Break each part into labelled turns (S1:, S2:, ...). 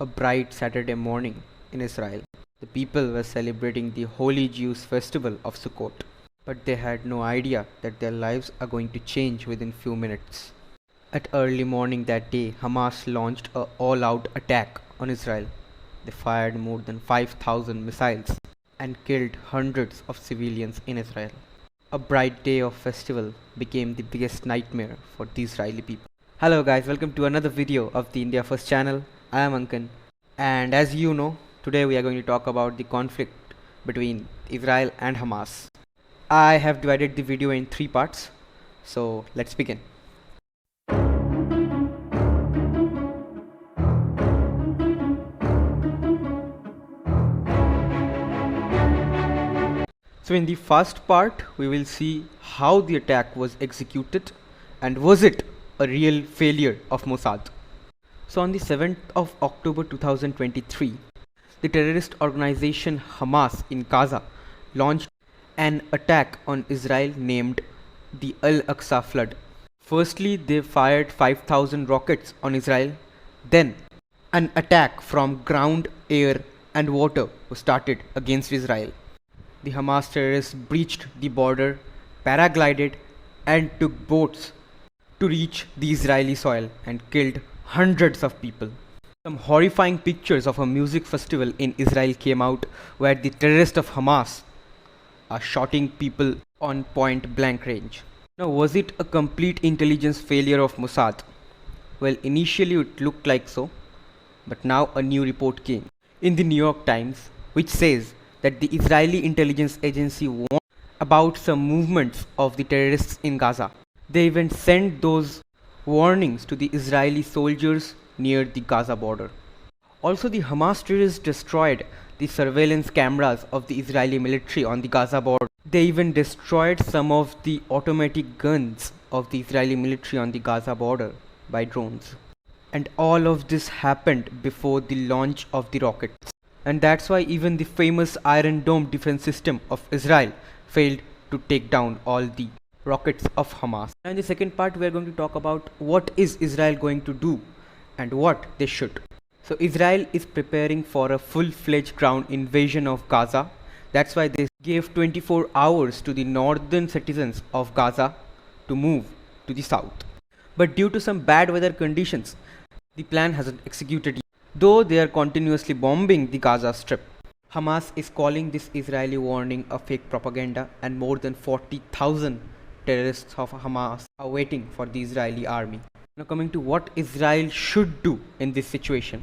S1: A bright Saturday morning in Israel. The people were celebrating the holy Jews' festival of Sukkot, but they had no idea that their lives are going to change within few minutes. At early morning that day, Hamas launched a all-out attack on Israel. They fired more than 5,000 missiles and killed hundreds of civilians in Israel. A bright day of festival became the biggest nightmare for the Israeli people. Hello guys, welcome to another video of the India First channel. I am Ankan, and as you know, today we are going to talk about the conflict between Israel and Hamas. I have divided the video in 3 parts, so let's begin. So in the first part, we will see how the attack was executed and was it a real failure of Mossad. So on the 7th of October 2023, the terrorist organization Hamas in Gaza launched an attack on Israel named the Al-Aqsa Flood. Firstly, they fired 5,000 rockets on Israel. Then, an attack from ground, air and water was started against Israel. The Hamas terrorists breached the border, paraglided and took boats to reach the Israeli soil and killed hundreds of people. Some horrifying pictures of a music festival in Israel came out where the terrorists of Hamas are shooting people on point blank range. Now, was it a complete intelligence failure of Mossad? Well, initially it looked like so, but now a new report came in the New York Times which says that the Israeli intelligence agency warned about some movements of the terrorists in Gaza. They even sent those warnings to the Israeli soldiers near the Gaza border. Also, the Hamas terrorists destroyed the surveillance cameras of the Israeli military on the Gaza border. They even destroyed some of the automatic guns of the Israeli military on the Gaza border by drones. And all of this happened before the launch of the rockets. And that's why even the famous Iron Dome defense system of Israel failed to take down all the rockets of Hamas. Now in the second part, we are going to talk about what is Israel going to do and what they should. So Israel is preparing for a full-fledged ground invasion of Gaza. That's why they gave 24 hours to the northern citizens of Gaza to move to the south. But due to some bad weather conditions, the plan hasn't executed yet. Though they are continuously bombing the Gaza Strip. Hamas is calling this Israeli warning a fake propaganda, and more than 40,000 terrorists of Hamas are waiting for the Israeli army. Now coming to what Israel should do in this situation.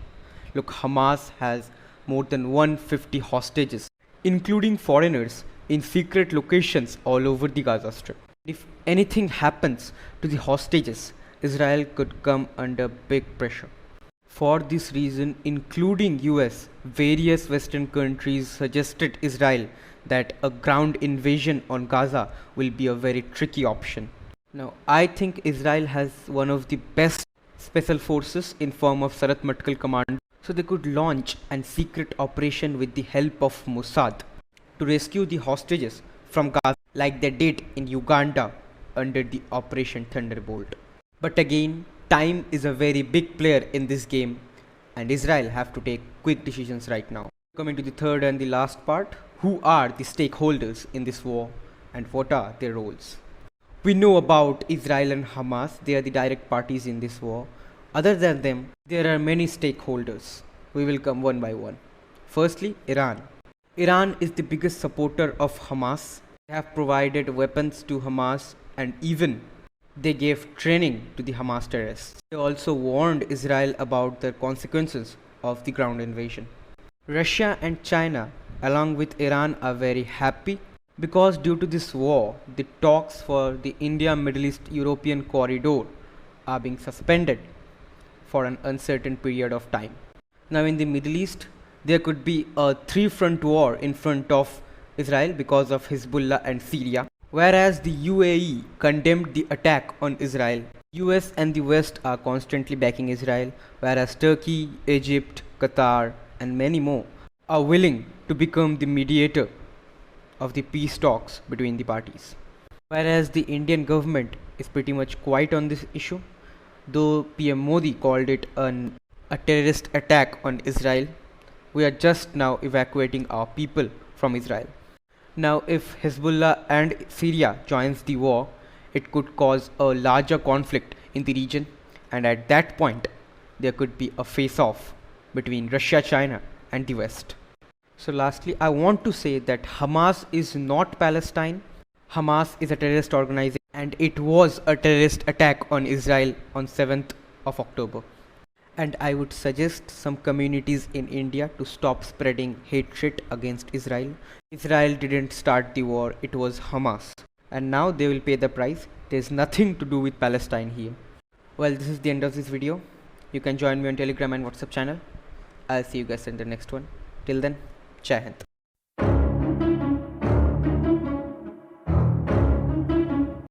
S1: Look, Hamas has more than 150 hostages, including foreigners, in secret locations all over the Gaza Strip. If anything happens to the hostages, Israel could come under big pressure. For this reason, including US, various Western countries suggested Israel that a ground invasion on Gaza will be a very tricky option. Now, I think Israel has one of the best special forces in form of Sarat Matkal Command, so they could launch a secret operation with the help of Mossad to rescue the hostages from Gaza like they did in Uganda under the Operation Thunderbolt. But again, time is a very big player in this game and Israel have to take quick decisions right now. Coming to the third and the last part, who are the stakeholders in this war and what are their roles? We know about Israel and Hamas, they are the direct parties in this war. Other than them, there are many stakeholders. We will come one by one. Firstly, Iran. Iran is the biggest supporter of Hamas. They have provided weapons to Hamas and even they gave training to the Hamas terrorists. They also warned Israel about the consequences of the ground invasion. Russia and China, along with Iran, are very happy because due to this war, the talks for the India-Middle East-European corridor are being suspended for an uncertain period of time. Now in the Middle East, there could be a 3-front war in front of Israel because of Hezbollah and Syria. Whereas the UAE condemned the attack on Israel, US and the West are constantly backing Israel, whereas Turkey, Egypt, Qatar and many more are willing to become the mediator of the peace talks between the parties. Whereas the Indian government is pretty much quiet on this issue, though PM Modi called it an a terrorist attack on Israel. We are just now evacuating our people from Israel. Now, if Hezbollah and Syria joins the war, it could cause a larger conflict in the region, and at that point, there could be a face-off between Russia, China, and the West. So lastly, I want to say that Hamas is not Palestine. Hamas is a terrorist organization, and it was a terrorist attack on Israel on 7th of October. And I would suggest some communities in India to stop spreading hatred against Israel. Israel didn't start the war, it was Hamas. And now they will pay the price. There's nothing to do with Palestine here. Well, this is the end of this video. You can join me on Telegram and WhatsApp channel. I'll see you guys in the next one. Till then, Jai Hind.